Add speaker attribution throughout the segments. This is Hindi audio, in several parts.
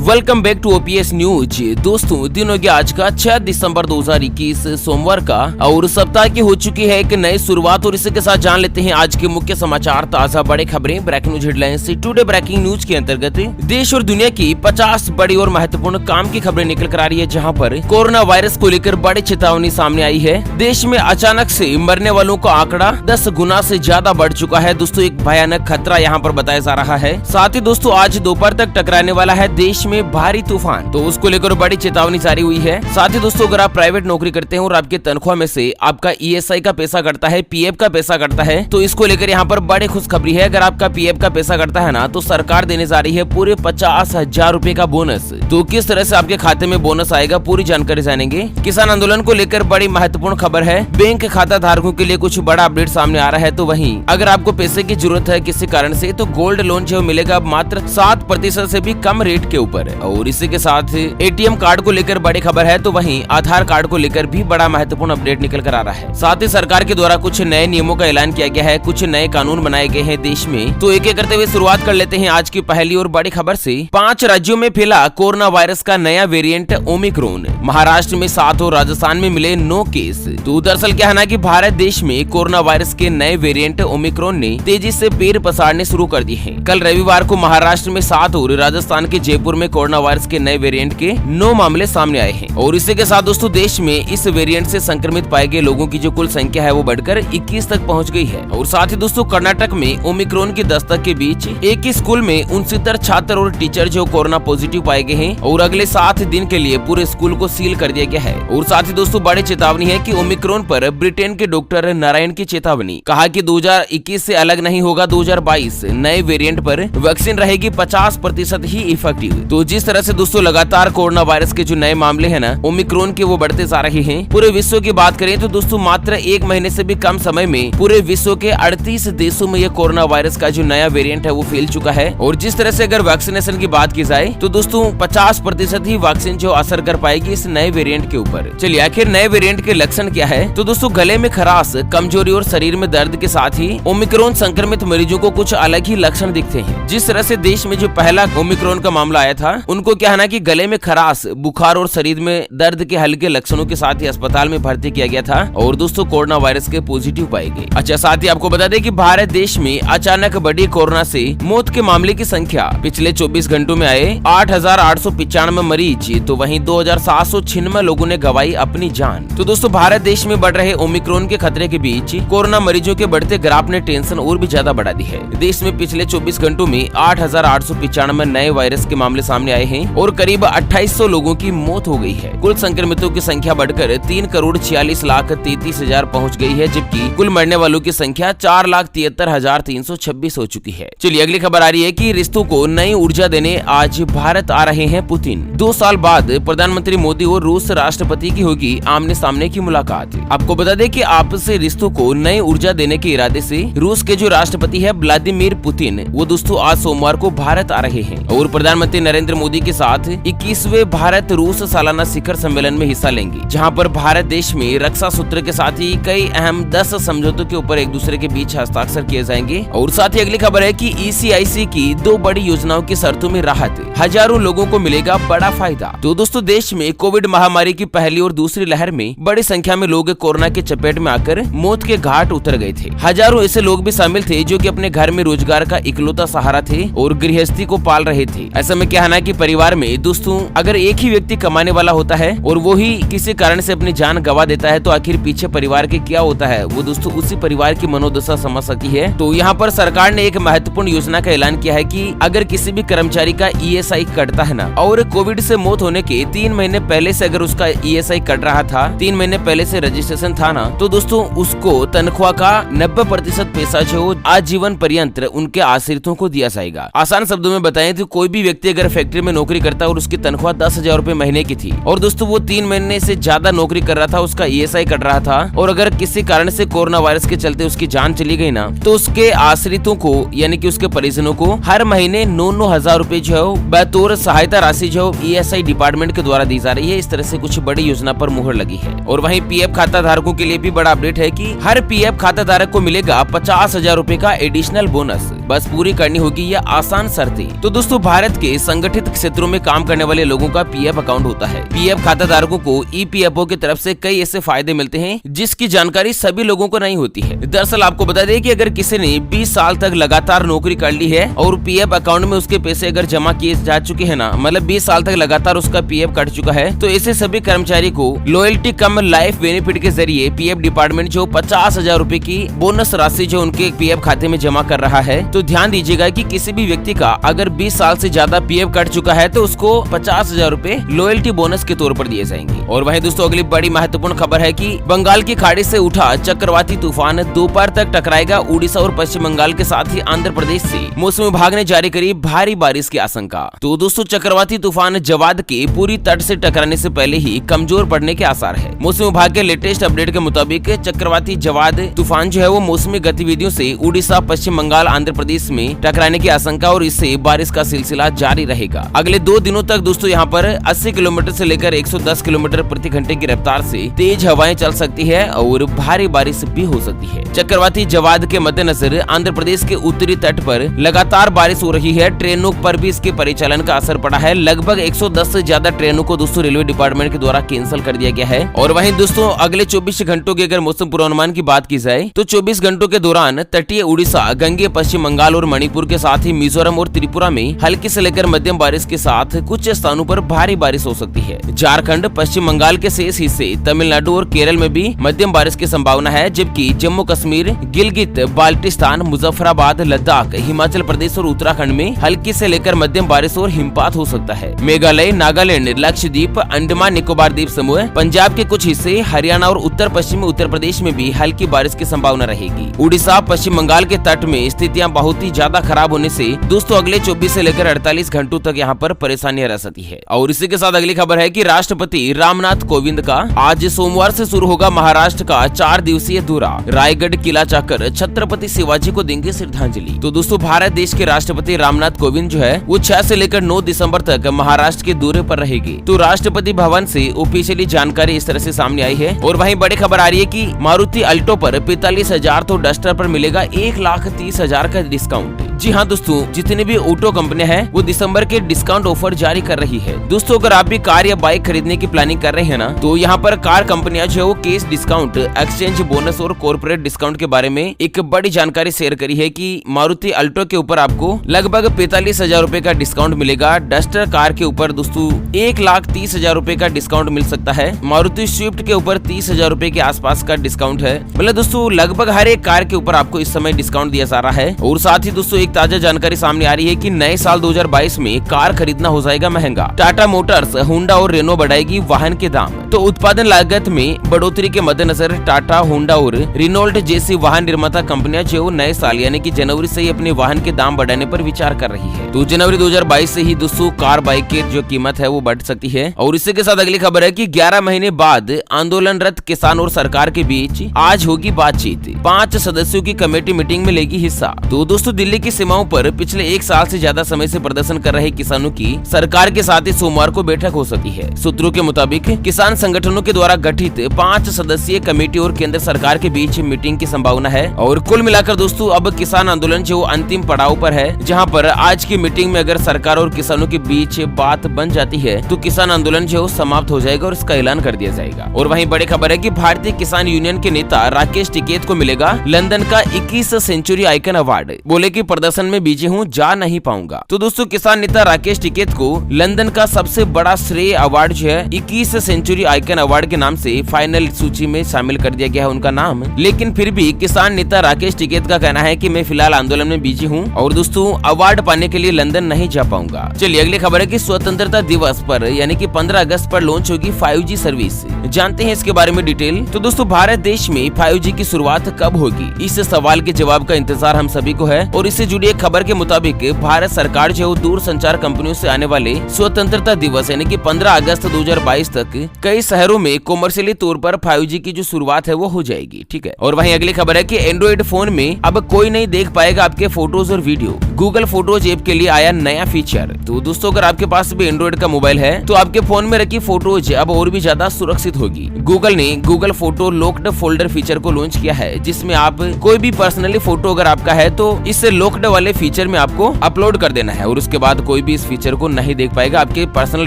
Speaker 1: Welcome back to OPS news. दोस्तों दिन हो गया आज का 6 दिसंबर 2021 सोमवार का और सप्ताह की हो चुकी है एक नई शुरुआत और इसी के साथ जान लेते हैं आज के मुख्य समाचार, ताजा बड़े खबरें, breaking news headlines. Today breaking news के अंतर्गत देश और दुनिया की 50 बड़ी और महत्वपूर्ण काम की खबरें निकल कर आ रही है, जहाँ पर कोरोना वायरस को लेकर बड़ी चेतावनी सामने आई है। देश में अचानक से मरने वालों का आंकड़ा 10 गुना से ज्यादा बढ़ चुका है। दोस्तों एक भयानक खतरा यहाँ पर बताया जा रहा है। साथ ही दोस्तों आज दोपहर तक टकराने वाला है देश में भारी तूफान, तो उसको लेकर बड़ी चेतावनी जारी हुई है। साथ ही दोस्तों अगर आप प्राइवेट नौकरी करते हैं और आपके तनख्वाह में से आपका ईएसआई का पैसा कटता है, पीएफ का पैसा कटता है, तो इसको लेकर यहाँ पर बड़ी खुशखबरी है। अगर आपका पीएफ का पैसा कटता है ना, तो सरकार देने जा रही है पूरे 50,000 रूपए का बोनस। तो किस तरह से आपके खाते में बोनस आएगा, पूरी जानकारी जानेंगे। किसान आंदोलन को लेकर बड़ी महत्वपूर्ण खबर है। बैंक खाता धारकों के लिए कुछ बड़ा अपडेट सामने आ रहा है। तो वहीं अगर आपको पैसे की जरूरत है किसी कारण से, तो गोल्ड लोन जो मिलेगा मात्र 7% से भी कम रेट के ऊपर। और इसी के साथ एटीएम कार्ड को लेकर बड़ी खबर है। तो वहीं आधार कार्ड को लेकर भी बड़ा महत्वपूर्ण अपडेट निकल कर आ रहा है। साथ ही सरकार के द्वारा कुछ नए नियमों का ऐलान किया गया है, कुछ नए कानून बनाए गए हैं देश में। तो एक एक करते हुए शुरुआत कर लेते हैं आज की पहली और बड़ी खबर से। 5 राज्यों में फैला कोरोना वायरस का नया वेरिएंट ओमिक्रॉन। महाराष्ट्र में 7 और राजस्थान में मिले 9 केस। तो दरअसल क्या है ना कि भारत देश में कोरोना वायरस के नए वेरिएंट ओमिक्रॉन ने तेजी से पैर पसारने शुरू कर दिए हैं। कल रविवार को महाराष्ट्र में 7 और राजस्थान के जयपुर में कोरोना वायरस के नए वेरिएंट के 9 मामले सामने आए हैं। और इसी के साथ दोस्तों देश में इस वेरिएंट से संक्रमित पाए गए लोगों की जो कुल संख्या है वो बढ़कर 21 तक पहुंच गई है। और साथ ही दोस्तों कर्नाटक में ओमिक्रॉन की दस्तक के बीच एक ही स्कूल में 69 छात्र और टीचर जो कोरोना पॉजिटिव पाए गए हैं और अगले 7 दिन के लिए पूरे स्कूल को सील कर दिया गया है। और साथ ही दोस्तों बड़ी चेतावनी है कि ओमिक्रॉन पर ब्रिटेन के डॉक्टर नारायण की चेतावनी, कहा कि 2021 से अलग नहीं होगा 2022। नए वेरिएंट पर वैक्सीन रहेगी 50% ही इफेक्टिव। तो जिस तरह से दोस्तों लगातार कोरोना वायरस के जो नए मामले हैं ना ओमिक्रॉन के वो बढ़ते जा रहे हैं। पूरे विश्व की बात करें तो दोस्तों मात्र 1 महीने से भी कम समय में पूरे विश्व के 38 देशों में ये कोरोना वायरस का जो नया वेरिएंट है वो फैल चुका है। और जिस तरह से अगर वैक्सीनेशन की बात की जाए तो दोस्तों 50% ही वैक्सीन जो असर कर पाएगी इस नए वेरिएंट के ऊपर। चलिए आखिर नए वेरिएंट के लक्षण क्या है? तो दोस्तों गले में खराश, कमजोरी और शरीर में दर्द के साथ ही ओमिक्रॉन संक्रमित मरीजों को कुछ अलग ही लक्षण दिखते हैं। जिस तरह से देश में जो पहला ओमिक्रॉन का मामला आया था उनको क्या है ना कि गले में खराश, बुखार और शरीर में दर्द के हल्के लक्षणों के साथ ही अस्पताल में भर्ती किया गया था और दोस्तों कोरोना वायरस के पॉजिटिव पाए गए। अच्छा, साथ ही आपको बता दें कि भारत देश में अचानक बढ़ी कोरोना से मौत के मामले की संख्या। पिछले 24 घंटों में आए 8,895 मरीज, तो वहीं 2,796 लोगों ने गंवाई अपनी जान। तो दोस्तों भारत देश में बढ़ रहे ओमिक्रॉन के खतरे के बीच कोरोना मरीजों के बढ़ते ग्राफ ने टेंशन और भी ज्यादा बढ़ा दी है। देश में पिछले 24 घंटों में 8,895 नए वायरस के मामले सामने आए हैं और करीब 2800 लोगों की मौत हो गई है। कुल संक्रमितों की संख्या बढ़कर 3,46,33,000 पहुंच गई है, जबकि कुल मरने वालों की संख्या 4,73,326 हो चुकी है। चलिए अगली खबर आ रही है कि रिश्तों को नई ऊर्जा देने आज भारत आ रहे हैं पुतिन। 2 साल बाद प्रधानमंत्री मोदी और रूस राष्ट्रपति की होगी आमने सामने की मुलाकात। आपको बता दें कि आपसी रिश्तों को नई ऊर्जा देने के इरादे से रूस के जो राष्ट्रपति है व्लादिमीर पुतिन, वो दोस्तों आज सोमवार को भारत आ रहे हैं और प्रधानमंत्री नरेंद्र मोदी के साथ 21वें भारत रूस सालाना शिखर सम्मेलन में हिस्सा लेंगे, जहां पर भारत देश में रक्षा सूत्र के साथ ही कई अहम 10 समझौतों के ऊपर एक दूसरे के बीच हस्ताक्षर किए जाएंगे। और साथ ही अगली खबर है कि ECIC की 2 बड़ी योजनाओं की शर्तों में राहत, हजारों लोगों को मिलेगा बड़ा फायदा। तो दोस्तों देश में कोविड महामारी की पहली और दूसरी लहर में बड़ी संख्या में लोग कोरोना के चपेट में आकर मौत के घाट उतर गए थे। हजारों ऐसे लोग भी शामिल थे जो कि अपने घर में रोजगार का इकलौता सहारा थे और गृहस्थी को पाल रहे थे। ऐसे में क्या है ना कि परिवार में दोस्तों अगर एक ही व्यक्ति कमाने वाला होता है और वो ही किसी कारण से अपनी जान गंवा देता है, तो आखिर पीछे परिवार के क्या होता है वो दोस्तों उसी परिवार की मनोदशा समझ सकती है। तो यहाँ पर सरकार ने एक महत्वपूर्ण योजना का ऐलान किया है कि अगर किसी भी कर्मचारी का ESI कटता है ना और कोविड से मौत होने के 3 महीने पहले से अगर उसका ESI कट रहा था, 3 महीने पहले से रजिस्ट्रेशन था ना, तो दोस्तों उसको तनख्वाह का 90% पैसा जो आजीवन पर्यंत उनके आश्रितों को दिया जाएगा। आसान शब्दों में बताएं तो कोई भी व्यक्ति अगर फैक्ट्री में नौकरी करता है और उसकी तनख्वाह 10,000 रूपए महीने की थी और दोस्तों वो 3 महीने से ज्यादा नौकरी कर रहा था, उसका ESI कट रहा था और अगर किसी कारण से कोरोना वायरस के चलते उसकी जान चली गई ना, तो उसके आश्रितों को यानी कि उसके परिजनों को हर महीने 9-9 हजार रूपए जो है बतौर सहायता राशि जो ESI डिपार्टमेंट के द्वारा दी जा रही है। इस तरह से कुछ बड़ी योजना पर मुहर लगी है। और वहीं PF खाता धारकों के लिए भी बड़ा अपडेट है कि हर PF खाता धारक को मिलेगा 50,000 रूपए का एडिशनल बोनस। बस पूरी करनी होगी यह आसान शर्तें। तो दोस्तों भारत के संगठित क्षेत्रों में काम करने वाले लोगों का पीएफ अकाउंट होता है। पीएफ खाता धारकों को ईपीएफओ की तरफ से कई ऐसे फायदे मिलते हैं जिसकी जानकारी सभी लोगों को नहीं होती है। दरअसल आपको बता दें कि अगर किसी ने 20 साल तक लगातार नौकरी कर ली है और पीएफ अकाउंट में उसके पैसे अगर जमा किए जा चुके हैं ना, मतलब 20 साल तक लगातार उसका पीएफ कट चुका है, तो ऐसे सभी कर्मचारी को लॉयल्टी कम लाइफ बेनिफिट के जरिए पीएफ डिपार्टमेंट जो 50,000 रूपए की बोनस राशि जो उनके पीएफ खाते में जमा कर रहा है। तो ध्यान दीजिएगा कि किसी भी व्यक्ति का अगर 20 साल से ज्यादा पीएफ कट चुका है तो उसको 50,000 रूपए लॉयल्टी बोनस के तौर पर दिए जाएंगे। और वहीं दोस्तों अगली बड़ी महत्वपूर्ण खबर है कि बंगाल की खाड़ी से उठा चक्रवाती तूफान दोपहर तक टकराएगा उड़ीसा और पश्चिम बंगाल के साथ ही आंध्र प्रदेश से। मौसम विभाग ने जारी करी भारी बारिश की आशंका। तो दोस्तों चक्रवाती तूफान जवाद के पूरी तट से टकराने से पहले ही कमजोर पड़ने के आसार है। मौसम विभाग के लेटेस्ट अपडेट के मुताबिक चक्रवाती जवाद तूफान जो है वो मौसमी गतिविधियों से उड़ीसा, पश्चिम बंगाल, आंध्र प्रदेश में टकराने की आशंका और इससे बारिश का सिलसिला जारी रहेगा। अगले 2 दिनों तक दोस्तों यहाँ पर 80 किलोमीटर से लेकर 110 किलोमीटर प्रति घंटे की रफ्तार से तेज हवाएं चल सकती है और भारी बारिश भी हो सकती है। चक्रवाती जवाद के मद्देनजर आंध्र प्रदेश के उत्तरी तट पर लगातार बारिश हो रही है। ट्रेनों पर भी इसके परिचालन का असर पड़ा है। लगभग 110 से ज्यादा ट्रेनों को दोस्तों रेलवे डिपार्टमेंट के द्वारा कैंसिल कर दिया गया है। और वहीं दोस्तों अगले 24 घंटों के अगर मौसम पूर्वानुमान की बात की जाए तो 24 घंटों के दौरान तटीय उड़ीसा, गंगे, पश्चिम बंगाल और मणिपुर के साथ ही मिजोरम और त्रिपुरा में हल्की से लेकर मध्यम बारिश के साथ कुछ स्थानों पर भारी बारिश हो सकती है। झारखंड, पश्चिम बंगाल के शेष हिस्से, तमिलनाडु और केरल में भी मध्यम बारिश की संभावना है, जबकि जम्मू कश्मीर, गिलगित, बाल्टिस्तान, मुजफ्फराबाद, लद्दाख, हिमाचल प्रदेश और उत्तराखंड में हल्की से लेकर मध्यम बारिश और हिमपात हो सकता है। मेघालय, नागालैंड, लक्षद्वीप, अंडमान निकोबार द्वीप समूह, पंजाब के कुछ हिस्से, हरियाणा और उत्तर पश्चिमी उत्तर प्रदेश में भी हल्की बारिश की संभावना रहेगी। उड़ीसा, पश्चिम बंगाल के तट में स्थितियां बहुत ही ज्यादा खराब होने से दोस्तों अगले 24 से लेकर 48 घंटों तक यहाँ पर परेशानियां रह सकती है। और इसी के साथ अगली खबर है कि राष्ट्रपति रामनाथ कोविंद का आज सोमवार से शुरू होगा महाराष्ट्र का 4 दिवसीय दौरा। रायगढ़ किला जाकर छत्रपति शिवाजी को देंगे श्रद्धांजलि। तो दोस्तों भारत देश के राष्ट्रपति रामनाथ कोविंद जो है वो 6 से लेकर 9 दिसंबर तक महाराष्ट्र के दौरे पर रहेगी। तो राष्ट्रपति भवन से ऑफिशियली जानकारी इस तरह से सामने आई है। और वहीं बड़ी खबर आ रही है कि मारुति अल्टो पर 45,000 तो डस्टर पर मिलेगा 1,30,000 का डिस्काउंट। जी हाँ दोस्तों, जितने भी ऑटो कंपनियां हैं वो दिसंबर के डिस्काउंट ऑफर जारी कर रही है। दोस्तों अगर आप भी कार या बाइक खरीदने की प्लानिंग कर रहे हैं ना, तो यहाँ पर कार कंपनियां जो है वो केस डिस्काउंट, एक्सचेंज बोनस और कॉर्पोरेट डिस्काउंट के बारे में एक बड़ी जानकारी शेयर करी है कि मारुति अल्टो के ऊपर आपको लगभग 45,000 रूपए का डिस्काउंट मिलेगा। डस्टर कार के ऊपर दोस्तों 1,30,000 रूपए का डिस्काउंट मिल सकता है। मारुति स्विफ्ट के ऊपर 30,000 रूपए के आसपास का डिस्काउंट है। मतलब दोस्तों लगभग हर एक कार के ऊपर आपको इस समय डिस्काउंट दिया जा रहा है। और साथ ही दोस्तों एक ताजा जानकारी सामने आ रही है कि नए साल 2022 में कार खरीदना हो जाएगा महंगा। टाटा मोटर्स, होंडा और रेनो बढ़ाएगी वाहन के दाम। तो उत्पादन लागत में बढ़ोतरी के मद्देनजर टाटा, होंडा और रिनोल्ट जैसी वाहन निर्माता कंपनियां जो नए साल यानी कि जनवरी से ही अपने वाहन के दाम बढ़ाने पर विचार कर रही है। तो जनवरी 2022 से ही दोस्तों कार बाइक की जो कीमत है वो बढ़ सकती है। और इसी के साथ अगली खबर है कि 11 महीने बाद आंदोलनरत किसान और सरकार के बीच आज होगी बातचीत। 5 सदस्यों की कमेटी मीटिंग में लेगी हिस्सा। तो दोस्तों दिल्ली की सीमाओं पर पिछले 1 साल से ज्यादा समय से प्रदर्शन कर रहे किसानों की सरकार के साथ ही सोमवार को बैठक हो सकती है। सूत्रों के मुताबिक किसान संगठनों के द्वारा गठित 5 सदस्यीय कमेटी और केंद्र सरकार के बीच मीटिंग की संभावना है। और कुल मिलाकर दोस्तों अब किसान आंदोलन जो अंतिम पड़ाव पर है, जहां पर आज की मीटिंग में अगर सरकार और किसानों के बीच बात बन जाती है तो किसान आंदोलन जो समाप्त हो जाएगा और इसका ऐलान कर दिया जाएगा। और वहीं बड़ी खबर है कि भारतीय किसान यूनियन के नेता राकेश टिकैत को मिलेगा लंदन का 21 सेंचुरी आइकन अवार्ड। बोले कि प्रदर्शन में बिजी हूँ, जा नहीं पाऊंगा। तो दोस्तों किसान नेता राकेश टिकैत को लंदन का सबसे बड़ा श्रेय अवार्ड जो है 21 सेंचुरी आइकन अवार्ड के नाम से फाइनल सूची में शामिल कर दिया गया है उनका नाम। लेकिन फिर भी किसान नेता राकेश टिकैत का कहना है कि मैं फिलहाल आंदोलन में बिजी हूँ और दोस्तों अवार्ड पाने के लिए लंदन नहीं जा पाऊंगा। चलिए अगली खबर है कि स्वतंत्रता दिवस पर यानी कि 15 अगस्त पर लॉन्च होगी 5G सर्विस। जानते हैं इसके बारे में डिटेल। तो दोस्तों भारत देश में 5G की शुरुआत कब होगी, इस सवाल के जवाब का इंतजार हम सभी को है। और इससे जुड़ी एक खबर के मुताबिक भारत सरकार जो दूर संचार कंपनियों से आने वाले स्वतंत्रता दिवस यानी कि 15 अगस्त 2022 तक कई शहरों में कॉमर्शियली तौर पर 5G की जो शुरुआत है वो हो जाएगी। ठीक है। और वहीं अगली खबर है कि एंड्रॉइड फोन में अब कोई नहीं देख पाएगा आपके फोटोज और वीडियो। गूगल फोटोज ऐप के लिए आया नया फीचर। तो दोस्तों अगर आपके पास भी एंड्रॉइड का मोबाइल है तो आपके फोन में रखी फोटोज अब और भी ज्यादा सुरक्षित होगी। गूगल ने Google photo locked folder feature को लॉन्च किया है, जिसमें आप कोई भी पर्सनली फोटो अगर आपका है तो इस लॉक्ड वाले फीचर में आपको अपलोड कर देना है और उसके बाद कोई भी इस फीचर को नहीं देख पाएगा, आपके पर्सनल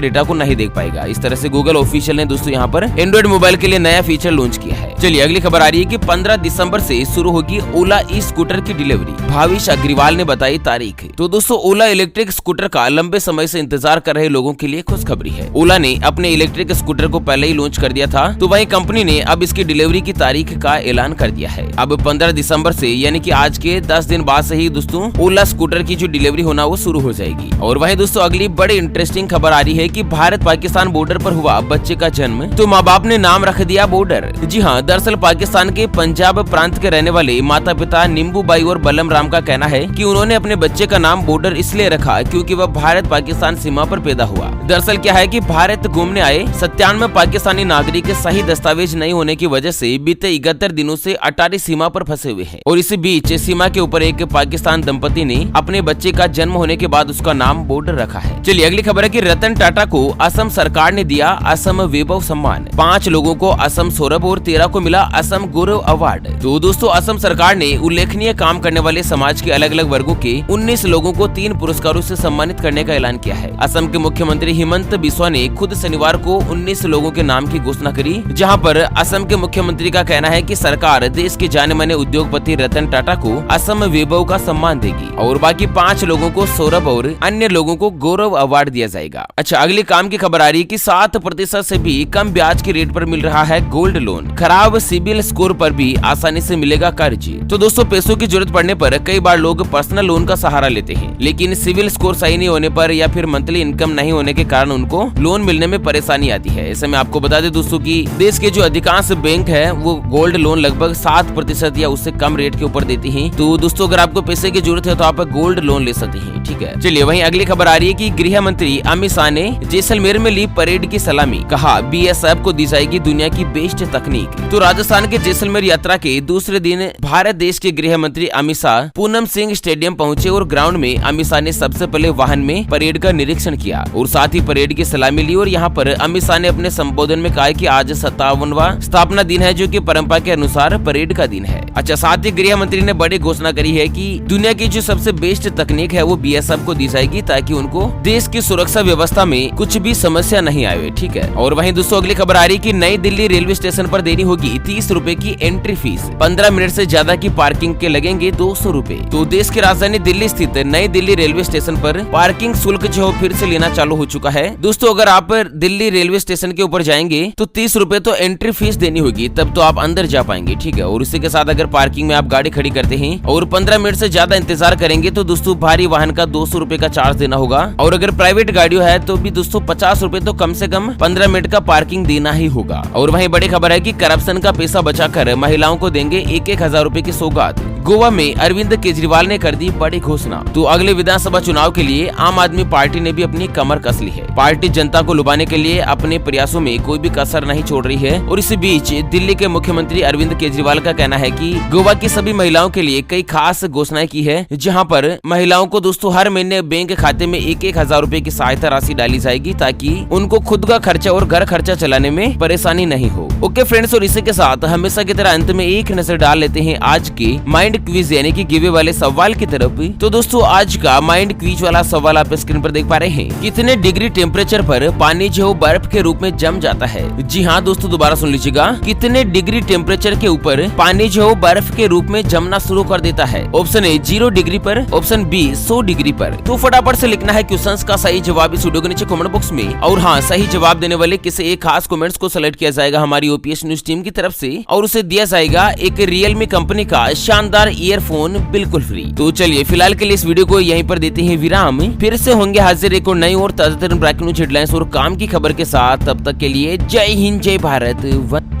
Speaker 1: डेटा को नहीं देख पाएगा। इस तरह से गूगल ऑफिशियल ने दोस्तों यहाँ पर एंड्रॉइड मोबाइल के लिए नया फीचर लॉन्च किया है। चलिए अगली खबर आ रही है कि 15 दिसंबर से शुरू होगी ओला ई स्कूटर की डिलीवरी, भाविश अग्रवाल ने बताई तारीख। तो दोस्तों ओला इलेक्ट्रिक स्कूटर का लंबे समय से इंतजार कर रहे लोगों के लिए खुशखबरी है। ओला ने अपने इलेक्ट्रिक स्कूटर को पहले ही लॉन्च कर दिया था, तो वहीं कंपनी ने अब इसकी डिलीवरी की तारीख का ऐलान कर दिया है। अब 15 दिसंबर से यानी कि आज के 10 दिन बाद से ही दोस्तों ओला स्कूटर की जो डिलीवरी होना वो शुरू हो जाएगी। और वहीं दोस्तों अगली बड़ी इंटरेस्टिंग खबर आ रही है कि भारत पाकिस्तान बॉर्डर पर हुआ बच्चे का जन्म, तो माँ बाप ने नाम रख दिया बॉर्डर। जी हाँ, दरअसल पाकिस्तान के पंजाब प्रांत के रहने वाले माता पिता नींबूबाई और बलम राम का कहना है कि उन्होंने अपने बच्चे का नाम बॉर्डर इसलिए रखा क्योंकि वह भारत पाकिस्तान सीमा पर पैदा हुआ। दरअसल क्या है कि भारत घूमने आए 97 पाकिस्तानी नागरिक के सही दस्तावेज नहीं होने की वजह से बीते 71 दिनों से अटारी सीमा पर फंसे हुए हैं और इसी बीच सीमा के ऊपर एक पाकिस्तान दंपति ने अपने बच्चे का जन्म होने के बाद उसका नाम बॉर्डर रखा है। चलिए अगली खबर है कि रतन टाटा को असम सरकार ने दिया असम वैभव सम्मान, 5 लोगों को असम सौरभ और 13 को मिला असम गौरव अवार्ड। तो दोस्तों असम सरकार ने उल्लेखनीय काम करने वाले समाज के अलग अलग वर्गों के 19 लोगों को 3 पुरस्कारों से सम्मानित करने का ऐलान किया है। असम के मुख्यमंत्री हिमंत बिस्वा ने खुद शनिवार को 19 लोगों के नाम की घोषणा करी, जहां पर असम के मुख्यमंत्री का कहना है कि सरकार देश के जाने माने उद्योगपति रतन टाटा को असम वैभव का सम्मान देगी और बाकी 5 लोगों को सौरभ और अन्य लोगों को गौरव अवार्ड दिया जाएगा। अच्छा अगली काम की खबर आ रही है कि 7% से भी कम ब्याज की रेट पर मिल रहा है गोल्ड लोन, खराब सिबिल स्कोर पर भी आसानी से मिलेगा कर्ज। तो दोस्तों पैसों की जरूरत पड़ने पर कई बार लोग पर्सनल लोन का सहारा लेते हैं, लेकिन सिविल स्कोर सही नहीं होने पर या फिर मंथली इनकम नहीं होने के कारण उनको लोन मिलने में परेशानी आती है। ऐसे में आपको बता दें दोस्तों कि देश के जो अधिकांश बैंक है वो गोल्ड लोन लगभग 7% या उससे कम रेट के ऊपर देती हैं। तो दोस्तों अगर आपको पैसे की जरूरत है तो आप गोल्ड लोन ले सकते हैं, ठीक है। चलिए वहीं अगली खबर आ रही है कि गृह मंत्री अमित शाह ने जैसलमेर में ली परेड की सलामी, कहा बीएसएफ को दी जाएगी दुनिया की बेस्ट तकनीक। तो राजस्थान के जैसलमेर यात्रा के दूसरे दिन भारत देश के गृह मंत्री अमित शाह पूनम सिंह स्टेडियम पहुंचे और ग्राउंड में अमित शाह ने सबसे पहले वाहन में परेड का निरीक्षण किया और साथ ही परेड की सलामी ली। और यहाँ पर अमित शाह ने अपने संबोधन में कहा कि आज 57वां स्थापना दिन है जो कि परंपरा के अनुसार परेड का दिन है। अच्छा साथ ही गृह मंत्री ने बड़ी घोषणा करी है कि दुनिया की जो सबसे बेस्ट तकनीक है वो बीएसएफ को दी जाएगी ताकि उनको देश की सुरक्षा व्यवस्था में कुछ भी समस्या नहीं आए, ठीक है। और वहीं दोस्तों अगली खबर आ रही कि नई दिल्ली रेलवे स्टेशन पर देनी होगी 30 रुपए की एंट्री फीस, 15 मिनट से ज्यादा की पार्किंग के लगेंगे 200 रुपए। तो देश की राजधानी दिल्ली स्थित नई दिल्ली रेलवे स्टेशन पर पार्किंग शुल्क जो फिर से लेना चालू हो चुका है। दोस्तों अगर आप दिल्ली रेलवे स्टेशन के ऊपर जाएंगे तो 30 रुपए तो एंट्री फीस देनी होगी, तब तो आप अंदर जा पाएंगे, ठीक है। और इसी के साथ अगर पार्किंग में आप गाड़ी खड़ी करते हैं और 15 मिनट से ज्यादा इंतजार करेंगे तो दोस्तों भारी वाहन का 200 रुपए का चार्ज देना होगा। और अगर प्राइवेट गाड़ियों है तो भी दोस्तों 50 रुपए तो कम से कम 15 मिनट का पार्किंग देना ही होगा। और वहीं बड़ी खबर है कि करप्शन का पैसा बचाकर महिलाओं को देंगे 1,000 रुपए की सौगात। गोवा में अरविंद केजरीवाल ने कर दी बड़ी घोषणा। तो अगले विधानसभा चुनाव के लिए आम आदमी पार्टी ने भी अपनी कमर कस ली है। पार्टी जनता को लुभाने के लिए अपने प्रयासों में कोई भी कसर नहीं छोड़ रही है। और इसी बीच दिल्ली के मुख्यमंत्री अरविंद केजरीवाल का कहना है कि गोवा की सभी महिलाओं के लिए कई खास घोषणाएं की है, जहां पर महिलाओं को दोस्तों हर महीने बैंक खाते में 1,000 रुपए की सहायता राशि डाली जाएगी ताकि उनको खुद का खर्चा और घर खर्चा चलाने में परेशानी नहीं हो। ओके फ्रेंड्स, और इसी के साथ हमेशा की तरह अंत में एक नजर डाल लेते हैं आज के माइंड क्विज यानी कि गिवे वाले सवाल की तरफ। तो दोस्तों आज का माइंड क्विज वाला सवाल आप स्क्रीन पर देख पा रहे हैं। कितने डिग्री टेम्परेचर पर पानी जो बर्फ के रूप में जम जाता है? जी हाँ दोस्तों दोबारा सुन लीजिएगा, कितने डिग्री टेम्परेचर के ऊपर पानी जो बर्फ के रूप में जमना शुरू कर देता है? ऑप्शन ए 0 डिग्री पर, ऑप्शन बी 100 डिग्री पर। तो फटाफट से लिखना है क्वेश्चंस का सही जवाब इस वीडियो के नीचे कमेंट बॉक्स में। और हाँ, सही जवाब देने वाले किसी एक खास कमेंट्स को सेलेक्ट किया जाएगा हमारी ओपीएस न्यूज टीम की तरफ से और उसे दिया जाएगा एक रियलमी कंपनी का शानदार ईयरफोन बिल्कुल फ्री। तो चलिए फिलहाल के लिए इस वीडियो को यहीं पर देते हैं विराम, फिर से होंगे हाजिर एक और नई और ताजा ब्रेकिंग न्यूज हेडलाइंस और काम की खबर के साथ। तब तक के लिए जय हिंद जय भारत।